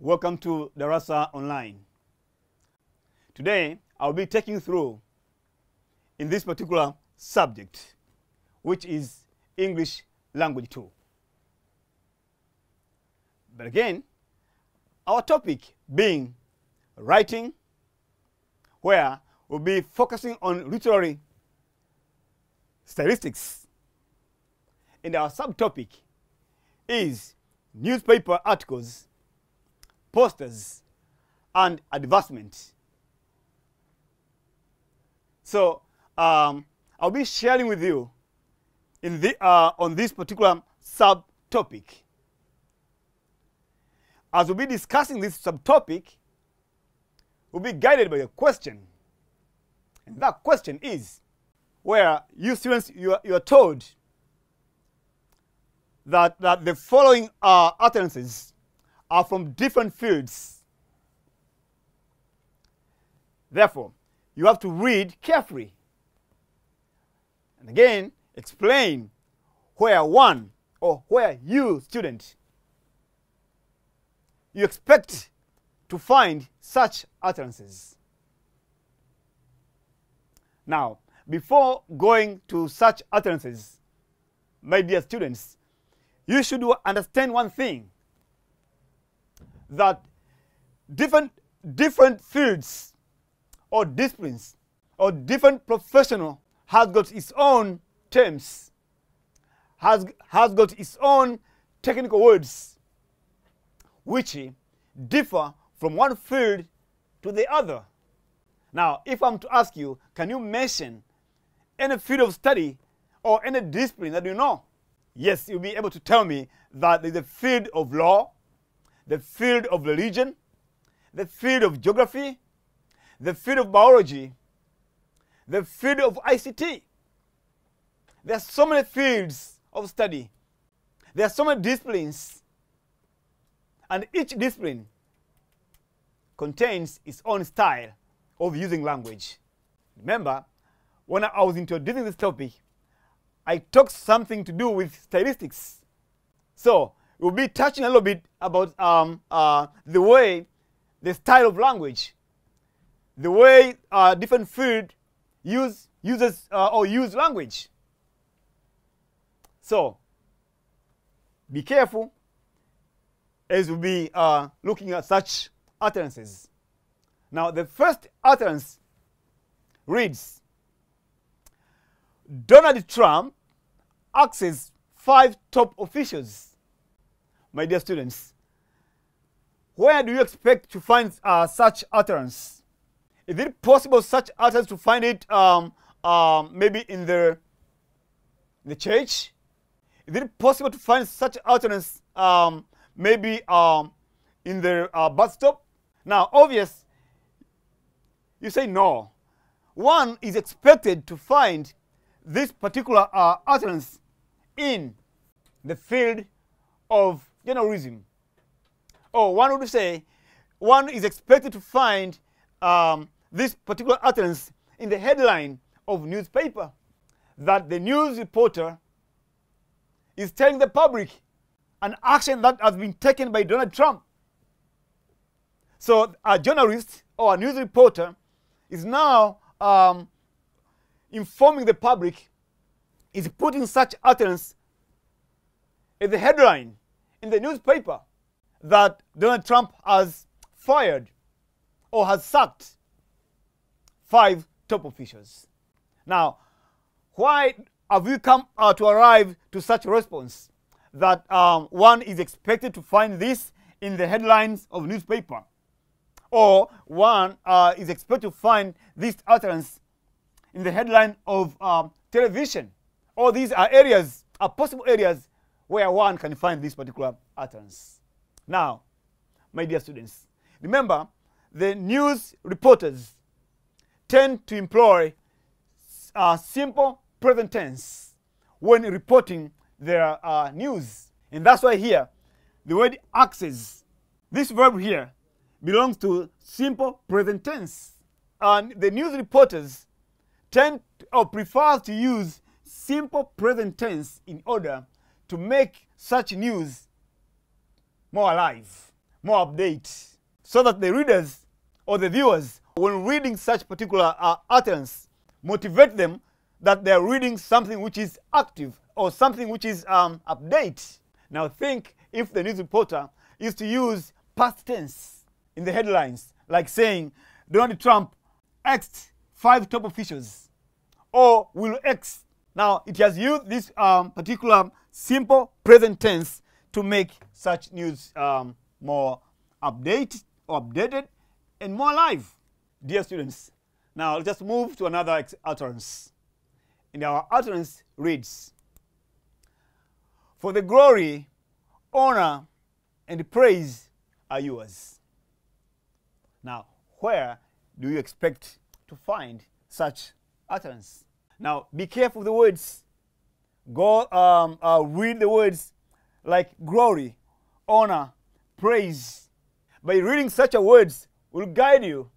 Welcome to Darasa Online. Today, I'll be taking you through in this particular subject, which is English Language 2. But again, our topic being writing, where we'll be focusing on literary statistics. And our subtopic is newspaper articles, posters, and advertisement. So I'll be sharing with you on this particular subtopic. As we'll be discussing this subtopic, we'll be guided by a question. And that question is, where you students, you are told that the following utterances are from different fields. Therefore, you have to read carefully. And again, explain where one or where you, student, you expect to find such utterances. Now, before going to such utterances, my dear students, you should understand one thing, that different fields or disciplines or different professional has got its own terms, has got its own technical words, which differ from one field to the other. Now, if I'm to ask you, can you mention any field of study or any discipline that you know? Yes, you'll be able to tell me that there's a field of law, the field of religion, the field of geography, the field of biology, the field of ICT. There are so many fields of study. There are so many disciplines. And each discipline contains its own style of using language. Remember, when I was introducing this topic, I talked something to do with statistics. So we'll be touching a little bit about the way, the style of language, the way different fields use language. So be careful as we'll be looking at such utterances. Now, the first utterance reads, Donald Trump axes 5 top officials. My dear students, where do you expect to find such utterance? Is it possible such utterance to find it maybe in the church? Is it possible to find such utterance maybe in the bus stop? Now, obvious, you say no. One is expected to find this particular utterance in the field of journalism. Or one would say one is expected to find this particular utterance in the headline of newspaper, that the news reporter is telling the public an action that has been taken by Donald Trump. So a journalist or a news reporter is now informing the public, is putting such utterance in the headline in the newspaper that Donald Trump has fired or has sacked 5 top officials. Now, why have we come to arrive to such a response that one is expected to find this in the headlines of newspaper, or one is expected to find this utterance in the headline of television? All these are areas, are possible areas where one can find this particular utterance. Now, my dear students, remember, the news reporters tend to employ simple present tense when reporting their news. And that's why here, the word axes, this verb here, belongs to simple present tense. And the news reporters tend or prefer to use simple present tense in order to make such news more alive, more update, so that the readers or the viewers, when reading such particular utterance, motivate them that they are reading something which is active or something which is update. Now think if the news reporter is to use past tense in the headlines, like saying Donald Trump X'd 5 top officials, or will X. Now it has used this particular simple present tense to make such news more updated and more live. Dear students, now let's just move to another utterance. And our utterance reads, "For the glory, honor, and praise are yours." Now, where do you expect to find such utterance? Now, be careful of the words. Go read the words like glory, honor, praise. By reading such a words will guide you,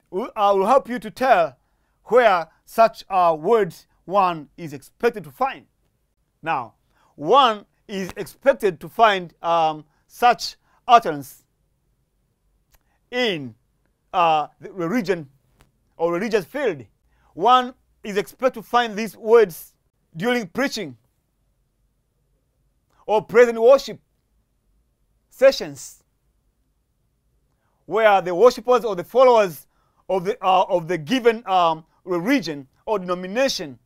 will help you to tell where such words one is expected to find. Now, one is expected to find such utterance in the religion or religious field. One is expected to find these words during preaching or praise and worship sessions, where the worshippers or the followers of the given religion or denomination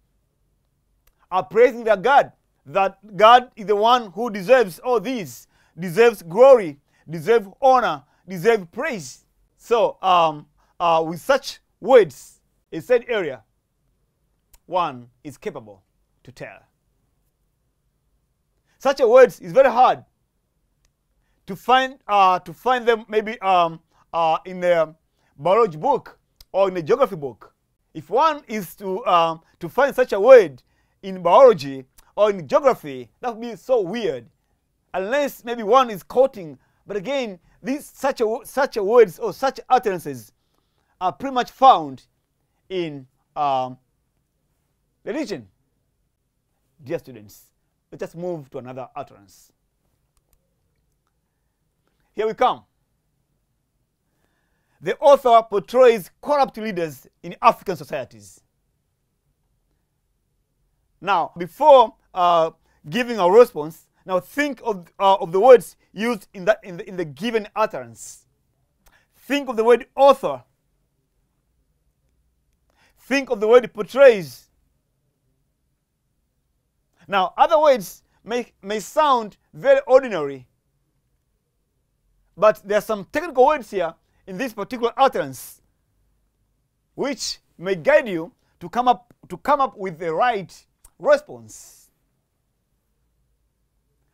are praising their God, that God is the one who deserves all these, deserves glory, deserves honor, deserves praise. So with such words, a said area, one is capable to tell. Such a words is very hard to find them maybe in the biology book or in the geography book. If one is to find such a word in biology or in geography, that would be so weird, unless maybe one is quoting. But again, these such a words or such utterances are pretty much found in religion. Dear students, let us move to another utterance. Here we come. The author portrays corrupt leaders in African societies. Now, before giving a response, now think of the words used in the given utterance. Think of the word author. Think of the word portrays. Now, other words may sound very ordinary, but there are some technical words here in this particular utterance which may guide you to come up with the right response.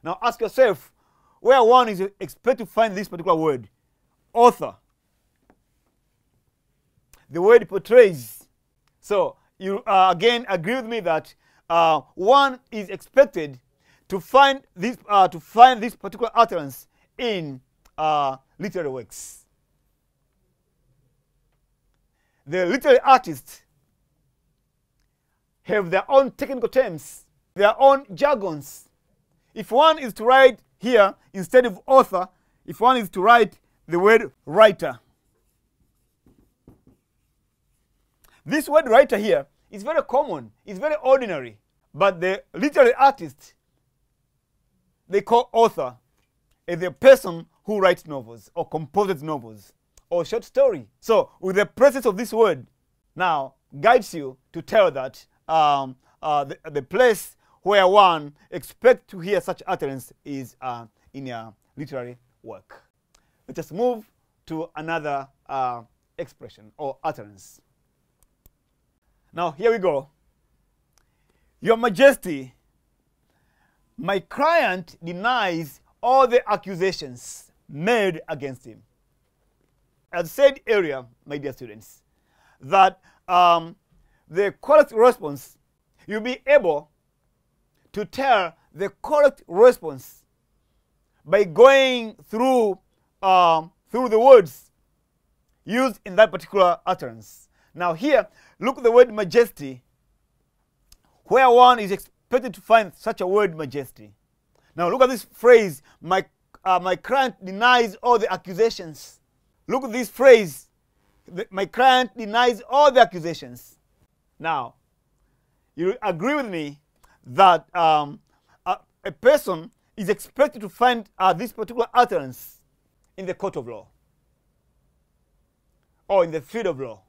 Now ask yourself where one is expected to find this particular word, author. The word portrays. So you again agree with me that one is expected to find this particular utterance in literary works. The literary artists have their own technical terms, their own jargons. If one is to write here instead of author, if one is to write the word writer, this word writer here is very common, it's very ordinary. But the literary artists, they call author as the person who writes novels or composes novels or short story. So with the presence of this word now guides you to tell that the place where one expects to hear such utterance is in a literary work. Let us move to another expression or utterance. Now here we go. Your Majesty, my client denies all the accusations made against him. As said earlier, my dear students, that the correct response, you'll be able to tell the correct response by going through the words used in that particular utterance. Now here, look at the word majesty, where one is expected to find such a word majesty. Now look at this phrase, my my client denies all the accusations. Look at this phrase. My client denies all the accusations. Now, you agree with me that a person is expected to find this particular utterance in the court of law or in the field of law.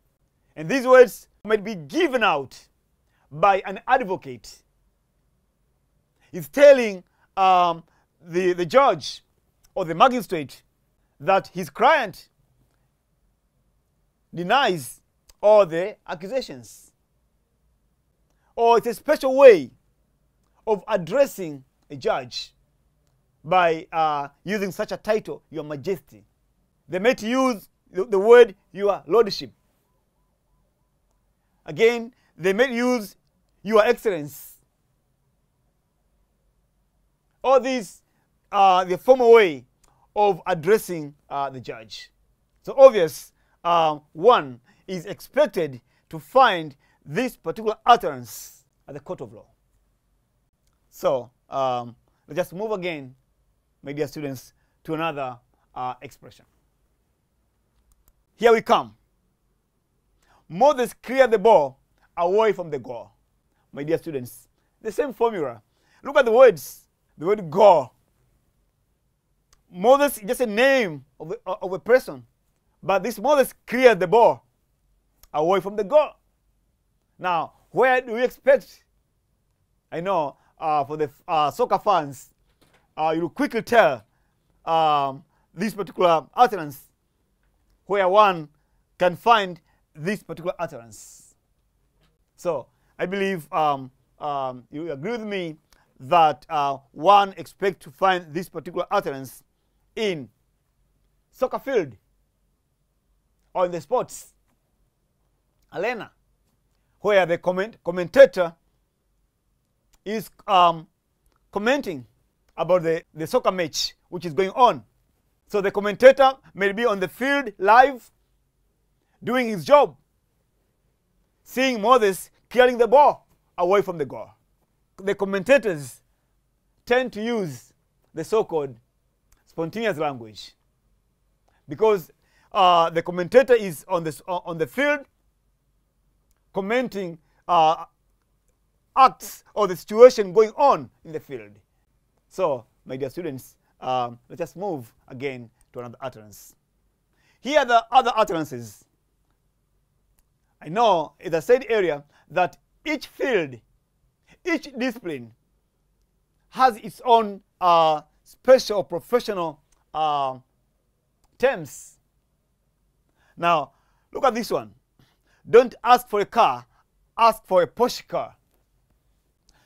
And these words might be given out by an advocate. He's telling the judge or the magistrate that his client denies all the accusations. Or it's a special way of addressing a judge by using such a title, Your Majesty. They might use the word Your Lordship. Again, they may use Your Excellence. All these are the formal way of addressing the judge. So obvious, one is expected to find this particular utterance at the court of law. So let's just move again, my dear students, to another expression. Here we come. Moses cleared the ball away from the goal. My dear students, the same formula. Look at the words. The word goal. Moses is just a name of a person. But this Moses cleared the ball away from the goal. Now, where do we expect? I know for the soccer fans, you will quickly tell this particular utterance where one can find this particular utterance. So I believe you agree with me that one expects to find this particular utterance in soccer field or in the sports arena, where the commentator is commenting about the soccer match which is going on. So the commentator may be on the field live doing his job, seeing Moses clearing the ball away from the goal. The commentators tend to use the so-called spontaneous language because the commentator is on the field commenting acts or the situation going on in the field. So, my dear students, let's just move again to another utterance. Here are the other utterances. I know in the said area that each field, each discipline has its own special professional terms. Now, look at this one. Don't ask for a car, ask for a Porsche car.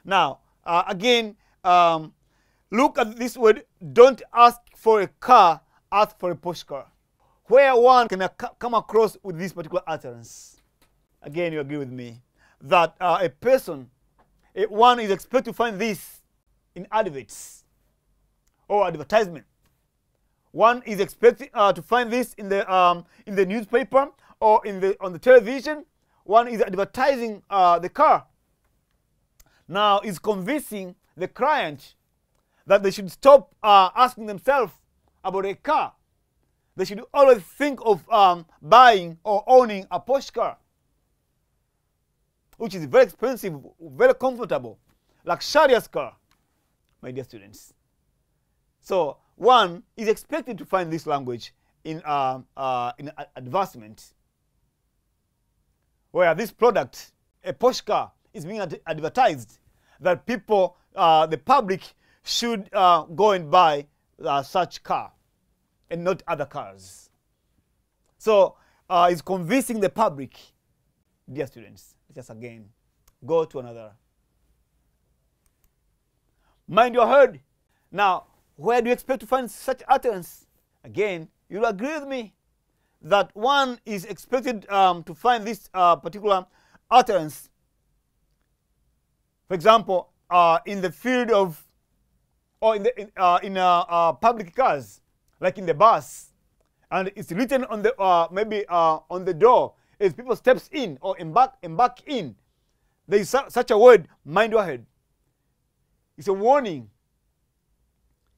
Now, again, look at this word, don't ask for a car, ask for a Porsche car. Where one can come across with this particular utterance. Again, you agree with me that a person, one is expected to find this in adverts or advertisement. One is expected to find this in the newspaper or on the television. One is advertising the car. Now is convincing the client that they should stop asking themselves about a car. They should always think of buying or owning a Porsche car, which is very expensive, very comfortable, luxurious car, my dear students. So one is expected to find this language in advertisement, where this product, a Porsche car, is being advertised, that people, the public, should go and buy such car and not other cars. So it's convincing the public. Dear students, let's just again go to another. Mind your herd. Now, where do you expect to find such utterance? Again, you'll agree with me that one is expected to find this particular utterance, for example, in the field of, or in public cars, like in the bus, and it's written on the maybe on the door as people steps in or embark in. There is such a word, mind your head. It's a warning.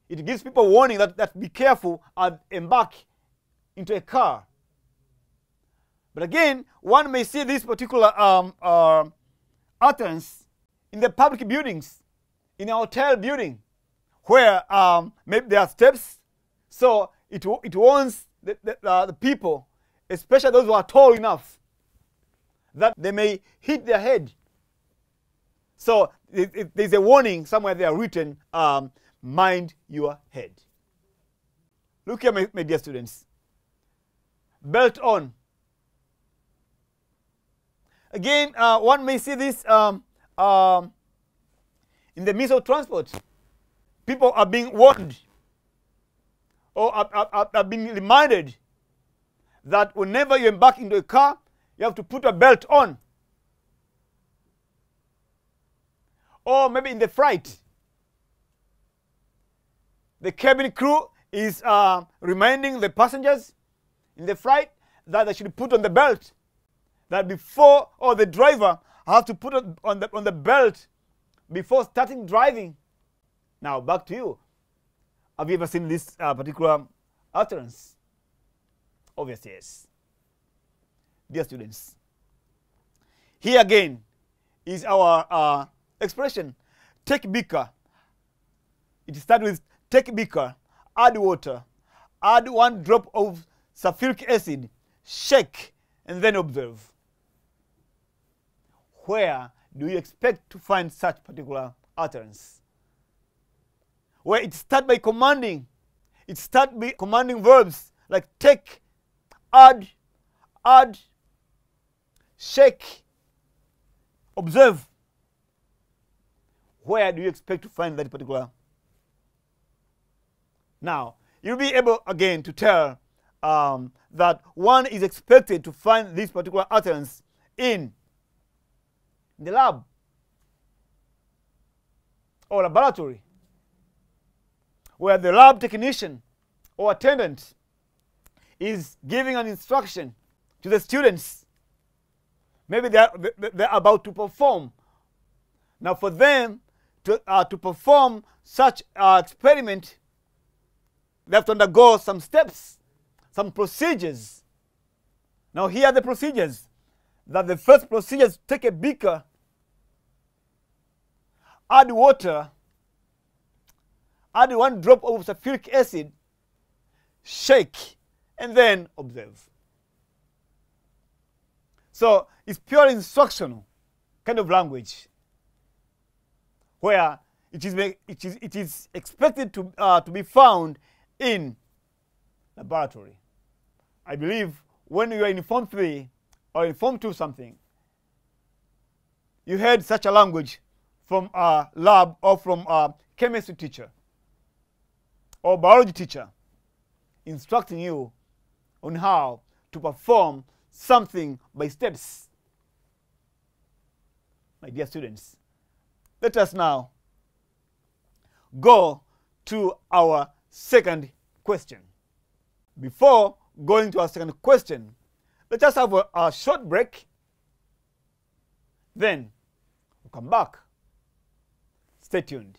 It gives people warning that be careful and embark into a car. But again, one may see this particular utterance in the public buildings, in a hotel building, where maybe there are steps. So it warns the people, especially those who are tall enough, that they may hit their head. So there's a warning somewhere there written, mind your head. Look here, my dear students. Belt on. Again, one may see this in the means of transport. People are being warned or are being reminded that whenever you embark into a car, you have to put a belt on. Or maybe in the flight, the cabin crew is reminding the passengers in the flight that they should put on the belt. That before, or the driver has to put on the belt before starting driving. Now back to you. Have you ever seen this particular utterance? Obviously, yes. Dear students, here again is our expression, take beaker. It starts with take beaker, add water, add 1 drop of sulfuric acid, shake, and then observe. Where do you expect to find such particular utterance? Where it starts by commanding. It starts by commanding verbs like take, add, shake, observe. Where do you expect to find that particular? Now, you'll be able again to tell that one is expected to find this particular utterance in the lab or laboratory, where the lab technician or attendant is giving an instruction to the students. Maybe they're about to perform. Now for them to perform such experiment, they have to undergo some steps, some procedures. Now here are the procedures. That the first procedure is take a beaker, add water, add 1 drop of sulfuric acid, shake, and then observe. So it's pure instructional kind of language, where it is expected to be found in laboratory. I believe when you are in Form 3 or in Form 2 something, you heard such a language from a lab or from a chemistry teacher or biology teacher instructing you on how to perform something by steps. My dear students, let us now go to our second question. Before going to our second question, let us have a short break. Then we'll come back. Stay tuned.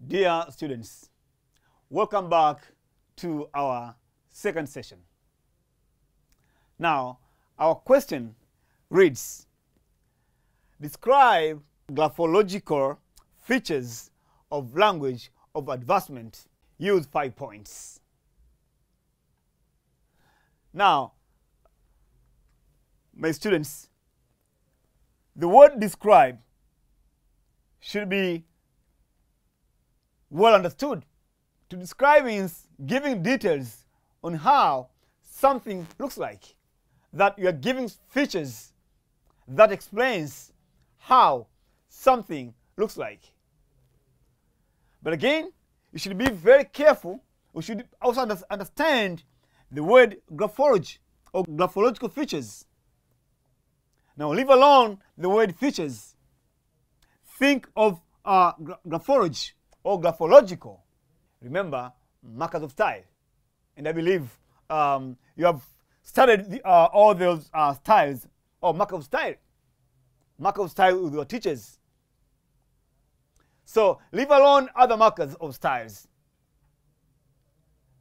Dear students, welcome back to our second session. Now, our question reads, describe graphological features of language of advertisement. Use 5 points. Now, my students, the word describe should be well understood. To describe means giving details on how something looks like. That you are giving features that explains how something looks like. But again, you should be very careful. We should also understand the word graphology or graphological features. Now, leave alone the word features. Think of graphology or graphological. Remember, markers of style. And I believe you have studied all those styles or mark of style. Mark of style with your teachers. So leave alone other markers of styles.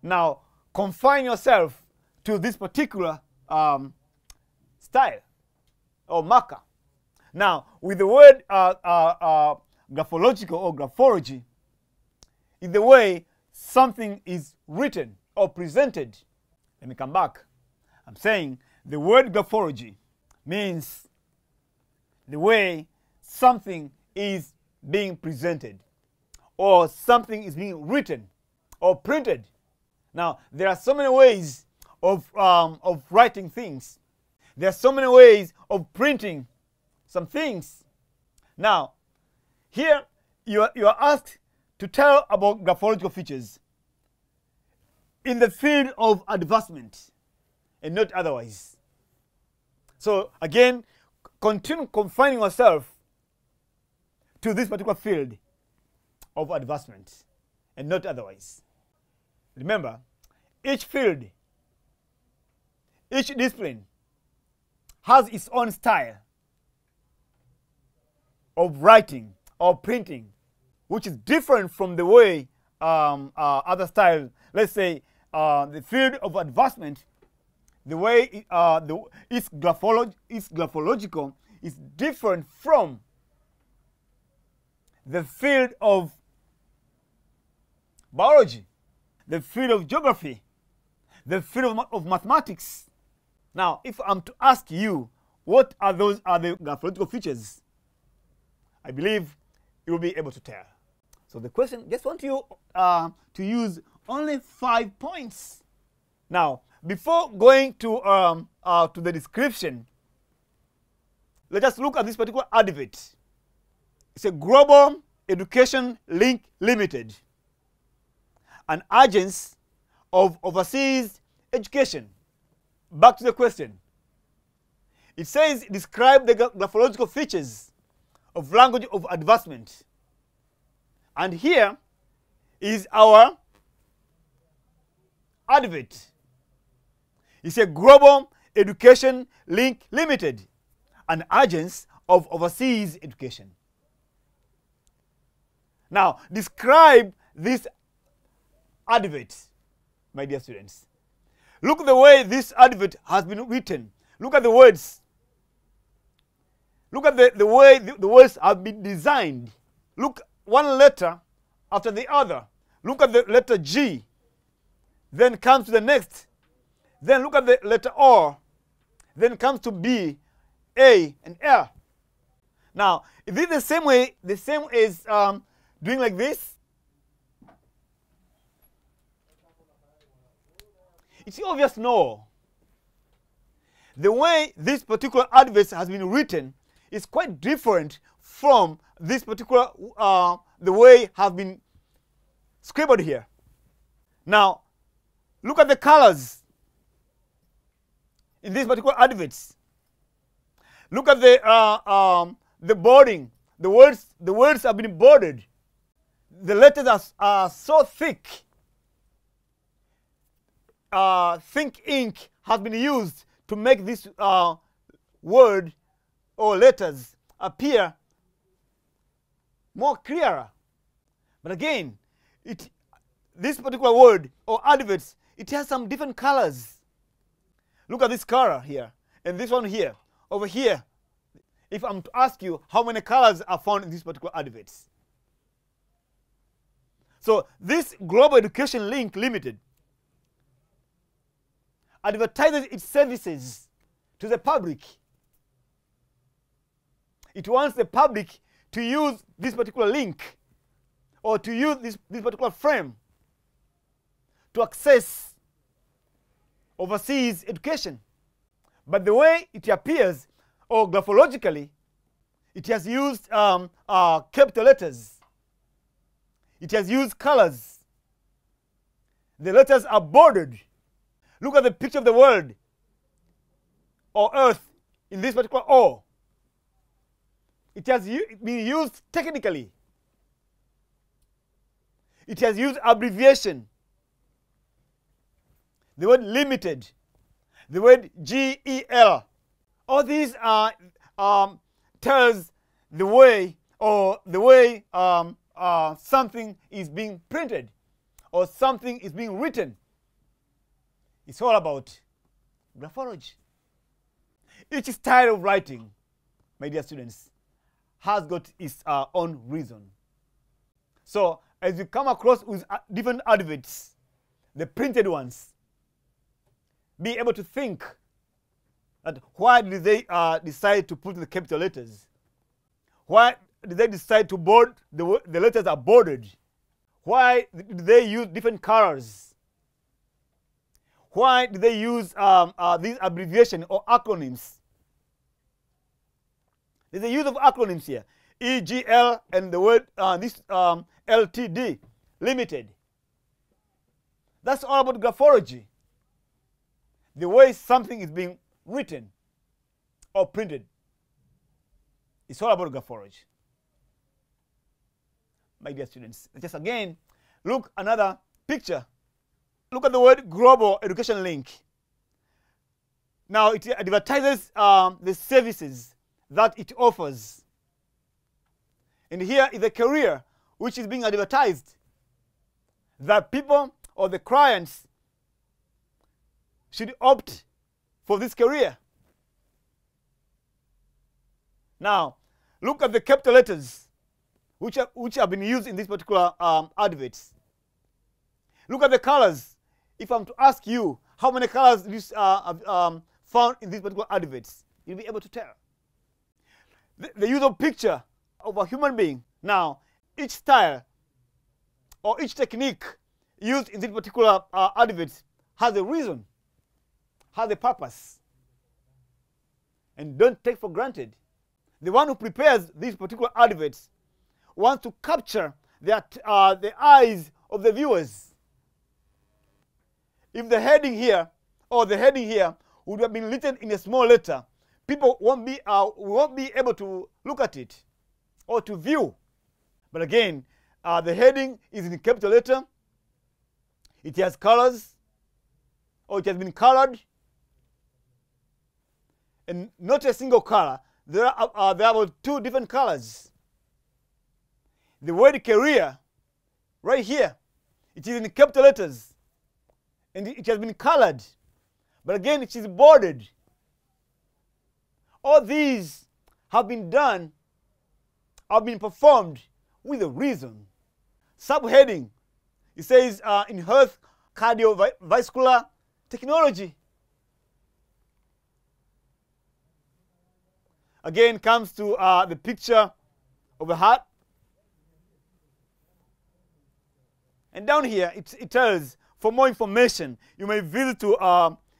Now, confine yourself to this particular style or marker. Now, with the word graphological or graphology, is the way something is written or presented. Let me come back. I'm saying the word graphology means the way something is being presented or something is being written or printed. Now, there are so many ways of writing things. There are so many ways of printing some things. Now, here you are asked to tell about graphological features in the field of advertisement and not otherwise. So again, continue confining yourself to this particular field of advertisement and not otherwise. Remember, each field, each discipline has its own style of writing or printing, which is different from the way other styles, let's say the field of advertisement, the way its graphological is different from the field of biology, the field of geography, the field of mathematics. Now, if I'm to ask you, what are the graphological features? I believe you will be able to tell. So the question, just want you to use only 5 points. Now, before going to the description, let us look at this particular advert. It's a Global Education Link Limited, an agency of overseas education. Back to the question. It says, describe the graphological features of language of advertisement. And here is our advert. It's a Global Education Link Limited, an agency of overseas education. Now, describe this advert, my dear students. Look at the way this advert has been written. Look at the words. Look at the way the words have been designed. Look one letter after the other. Look at the letter G. Then comes to the next. Then look at the letter O. Then comes to B, A, and L. Now, is it the same way, the same as doing like this? It's obvious no. The way this particular advert has been written is quite different from this particular, the way have been scribbled here. Now, look at the colors in these particular adverts. Look at the boarding. The words have been bordered. The letters are so thick. Thick ink has been used to make this word or letters appear more clearer. But again, this particular word or adverts, it has some different colors. Look at this color here and this one here. Over here, if I'm to ask you how many colors are found in this particular adverts. So this Global Education Link Limited advertises its services to the public. It wants the public to use this particular link or to use this particular frame to access overseas education. But the way it appears, or graphologically, it has used capital letters. It has used colors. The letters are bordered. Look at the picture of the world or earth in this particular O. It has been used technically. It has used abbreviation. The word limited. The word GEL. All these tells the way something is being printed or something is being written It's all about graphology. Each style of writing, my dear students, has got its own reason. So as you come across with different adverts, the printed ones, be able to think that why did they decide to put the capital letters? Why did they decide to bold the letters are bordered? Why did they use different colors? Why did they use these abbreviations or acronyms? There's a use of acronyms here. EGL and the word LTD, limited. That's all about graphology. The way something is being written or printed. It's all about graphology. My dear students, just again, look another picture. Look at the word global education link. Now it advertises the services that it offers. And here is a career which is being advertised. That people or the clients should opt for this career. Now, look at the capital letters which have been used in this particular adverts. Look at the colors. If I'm to ask you how many colors you found in these particular adverts, you'll be able to tell. The use of picture of a human being. Now, each style or each technique used in this particular advert has a reason, has a purpose. And don't take for granted. The one who prepares these particular adverts wants to capture the eyes of the viewers. If the heading here or the heading here would have been written in a small letter, people won't be able to look at it or to view. But again, the heading is in capital letter. It has colors, or it has been colored, and not a single color. There are about 2 different colors. The word career, right here, it is in capital letters, and it has been colored. But again, it is bordered. All these have been done, have been performed with a reason. Subheading, it says in health cardiovascular technology. Again, comes to the picture of a heart. And down here, it tells, for more information, you may visit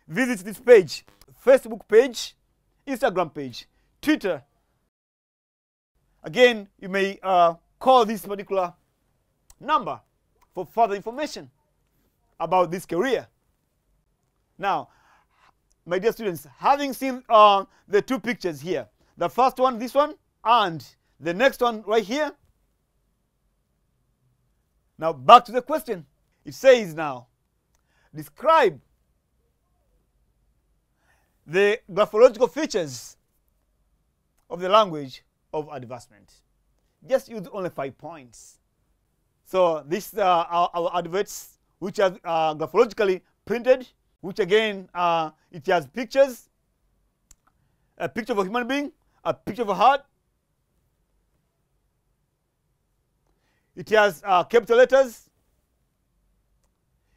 this page, Facebook page, Instagram page, Twitter. Again, you may call this particular number for further information about this career. Now, my dear students, having seen the 2 pictures here, the first one, this one, and the next one right here. Now, back to the question. It says now, describe the graphological features of the language of advertisement. Just use only 5 points. So these are our adverts, which are graphologically printed, which again, it has pictures, a picture of a human being, a picture of a heart. It has capital letters.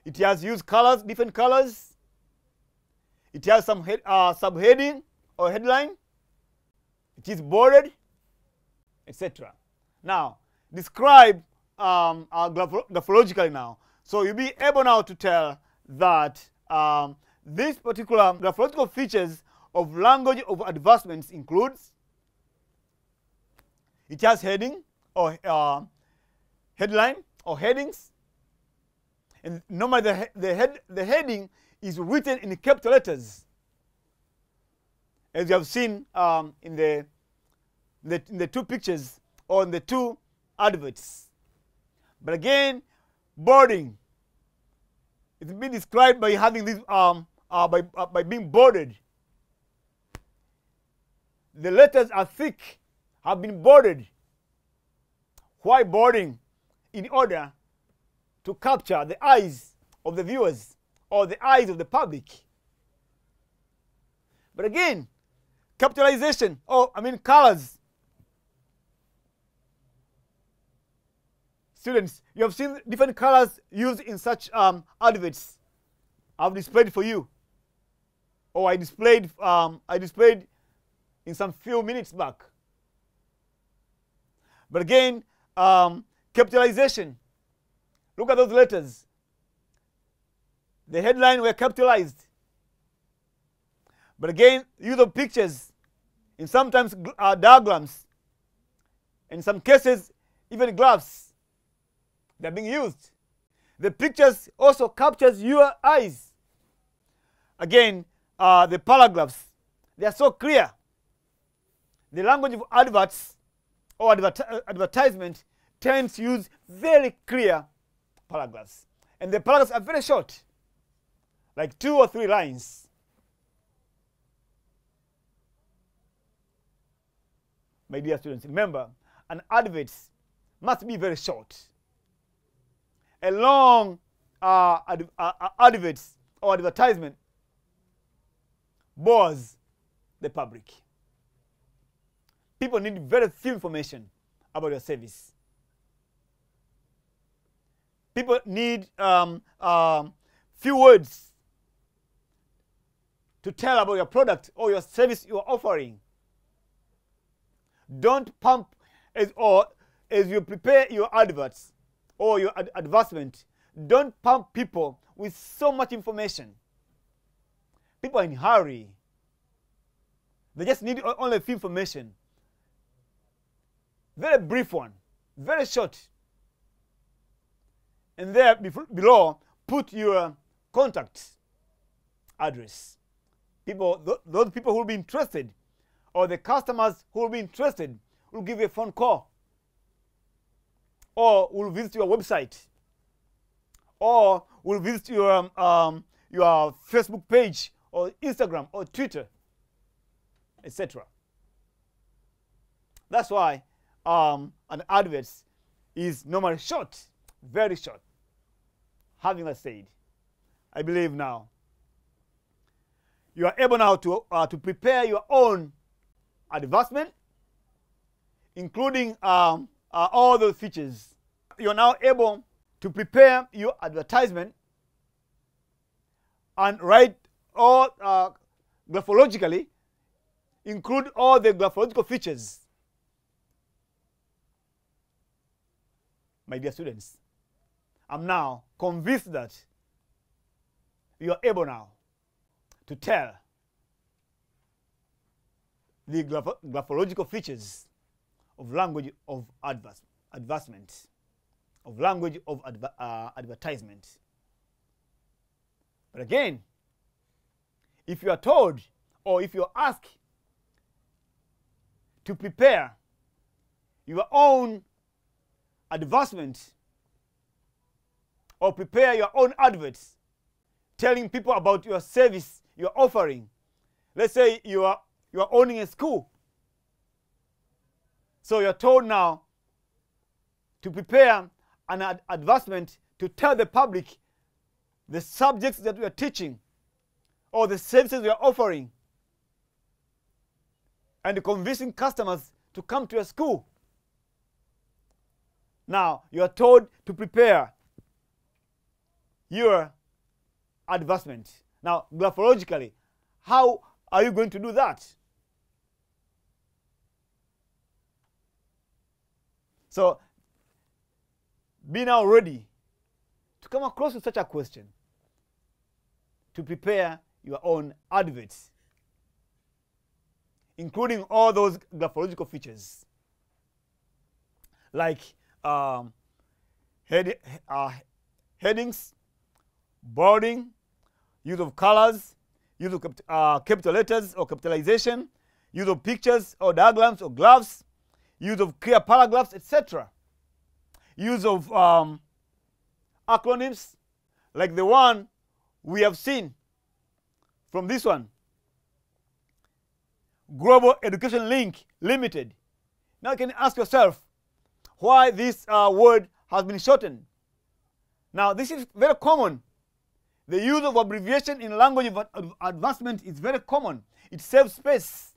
It has used colors, different colors. It has some subheading or headline. It is bordered, etc. Now, describe graphologically now. So you'll be able now to tell that these particular graphological features of language of advertisements includes, it has heading or headline or headings, and normally the heading is written in capital letters, as you have seen in the 2 pictures or in the 2 adverts. But again, boarding, it's been described by having this by being bordered. The letters are thick, have been bordered. Why boarding? In order to capture the eyes of the viewers or the eyes of the public. But again, capitalization, colors. Students, you have seen different colors used in such adverts. I've displayed for you, or I displayed in some few minutes back. But again, capitalization. Look at those letters. The headline were capitalized. But again, use of pictures, in sometimes diagrams, in some cases even graphs, they're being used. The pictures also captures your eyes. Again, the paragraphs, they are so clear. The language of adverts or advertisement tends to use very clear paragraphs. And the paragraphs are very short, like 2 or 3 lines. My dear students, remember, an advert must be very short. A long advert or advertisement bores the public. People need very few information about your service. People need few words to tell about your product or your service you are offering. Don't pump as you prepare your adverts or your advertisement. Don't pump people with so much information. People are in a hurry. They just need only a few information. Very brief one, very short. And there below, put your contact address. Those people who will be interested, or the customers who will be interested, will give you a phone call, or will visit your website, or will visit your Facebook page, or Instagram, or Twitter, etc. That's why an advert is normally short, very short. Having that said, I believe now you are able now to prepare your own advertisement, including all those features. You are now able to prepare your advertisement and write all graphologically, include all the graphological features. My dear students, I'm now convinced that you are able now to tell the graphological features of language of advertisement, of language of advertisement. But again, if you are told or if you are asked to prepare your own advertisement or prepare your own adverts telling people about your service you're offering. Let's say you are owning a school. So you're told now to prepare an advertisement to tell the public the subjects that we are teaching or the services we are offering, and convincing customers to come to your school. Now you are told to prepare your advertisement. Now, graphologically, how are you going to do that? So, be now ready to come across with such a question, to prepare your own adverts, including all those graphological features, like headings, bolding, use of colors, use of capital letters or capitalization, use of pictures or diagrams or graphs, use of clear paragraphs, etc. Use of acronyms, like the one we have seen from this one, Global Education Link Limited. Now you can ask yourself why this word has been shortened. Now this is very common The use of abbreviation in language of advancement is very common. It saves space.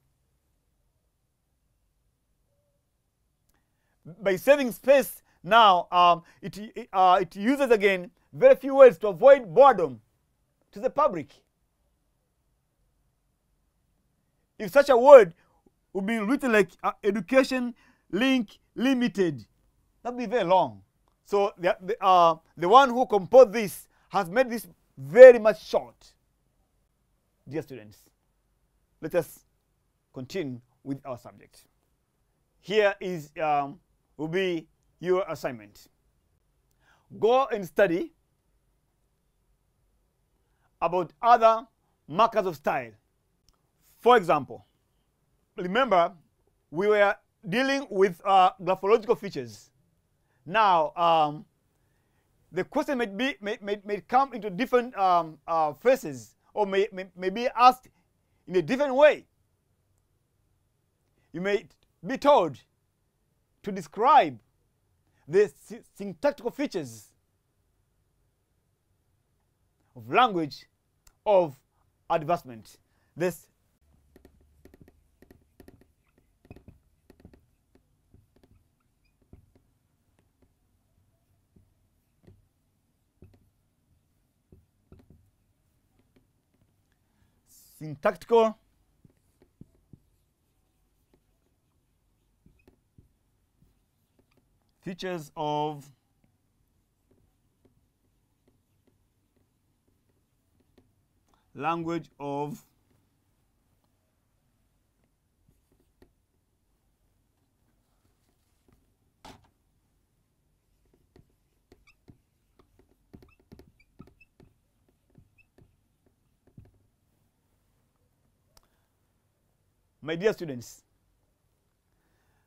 By saving space now, it uses again very few words to avoid boredom to the public. If such a word would be written like education link limited, that would be very long. So the one who composed this has made this very much short. Dear students, let us continue with our subject. Here is will be your assignment. Go and study about other markers of style. For example, remember we were dealing with graphological features. Now, the question may come into different phases, or may be asked in a different way. You may be told to describe the syntactical features of language of advancement. This syntactical features of language of my dear students.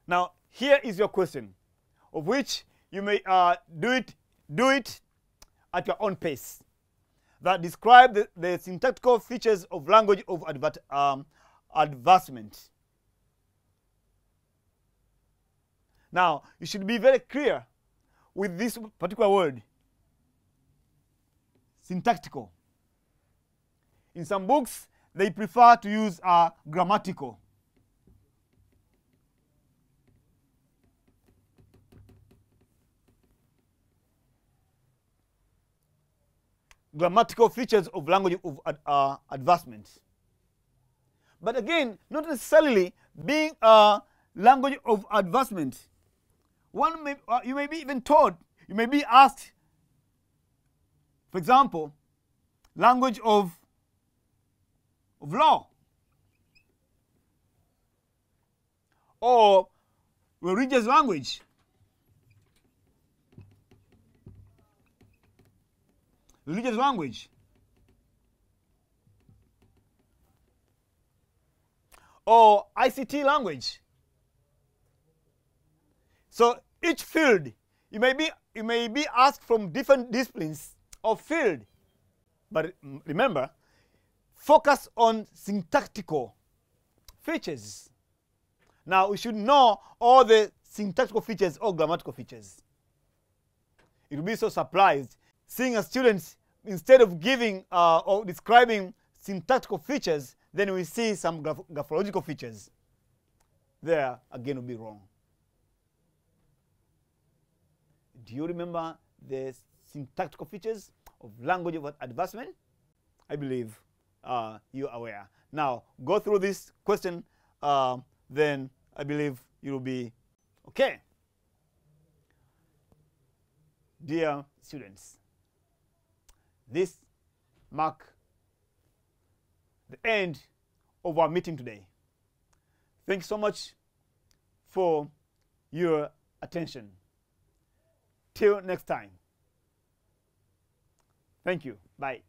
Now, here is your question, of which you may do it at your own pace. That describe the syntactical features of language of advancement. Now, you should be very clear with this particular word, syntactical. In some books, they prefer to use grammatical. Grammatical features of language of advancement. But again, not necessarily being a language of advancement. You may be even told, you may be asked, for example, language of law, or religious language, or ICT language. So each field, you may be asked from different disciplines or field, but remember, focus on syntactical features. Now we should know all the syntactical features or grammatical features. It will be so surprised seeing as students, instead of giving or describing syntactical features, then we see some graphological features. There again will be wrong. Do you remember the syntactical features of language of advancement? I believe you are aware. Now go through this question, then I believe you will be okay. Dear students, this marks the end of our meeting today. Thanks so much for your attention. Till next time. Thank you. Bye.